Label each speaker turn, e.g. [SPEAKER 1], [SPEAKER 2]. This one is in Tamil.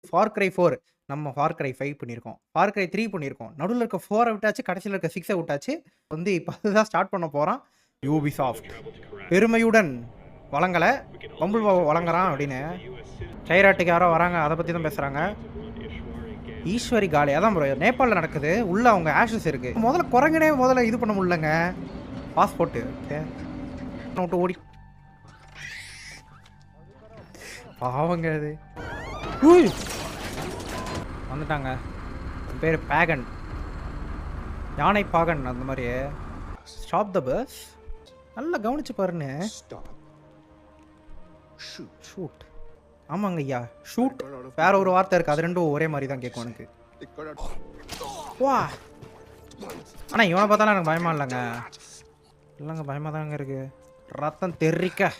[SPEAKER 1] ஃபார் கிரை 4 நம்ம ஃபார் கிரை 5 பண்ணியிருக்கோம். ஃபார் கிரை 3 பண்ணியிருக்கோம். நடுவுல இருக்க 4 விட்டாச்சு. கடைசியில இருக்க 6 விட்டாச்சு. வந்து இப்ப அதுதான் ஸ்டார்ட் பண்ண போறோம். யூபிசாஃப்ட் பெருமையுடன் வழங்கல பம்பிள் வழங்குறான் அப்படின்னு. கைராட்டுக்கு யாரோ வராங்க. அதை பத்தி தான் பேசுறாங்க. ஈஸ்வரி காலி அதான் ப்ரோ நேபாளில் நடக்குது. உள்ள அவங்க ஆஷஸ் இருக்கு. முதல்ல குரங்கனே முதல்ல இது பண்ண முடியலங்க. பாஸ்போர்ட்டு ஓகே விட்டு ஓடி பாவங்க அது வந்துட்டாங்க. பேர் பேகன் யானை பாகன் அந்த மாதிரி. Stop the bus. நல்லா கவனிச்சு பாருன்னு. ஷூட் ஆமாங்க ஐயா ஷூட் வேற ஒரு வார்த்தை இருக்கு. அது ரெண்டும் ஒரே மாதிரி தான் கேட்கும் எனக்கு. வா ஆனா இவனை பார்த்தாலும் எனக்கு பயமா இல்லைங்க. இல்லைங்க பயமா தாங்க இருக்கு. ரத்தம் தெறிக்க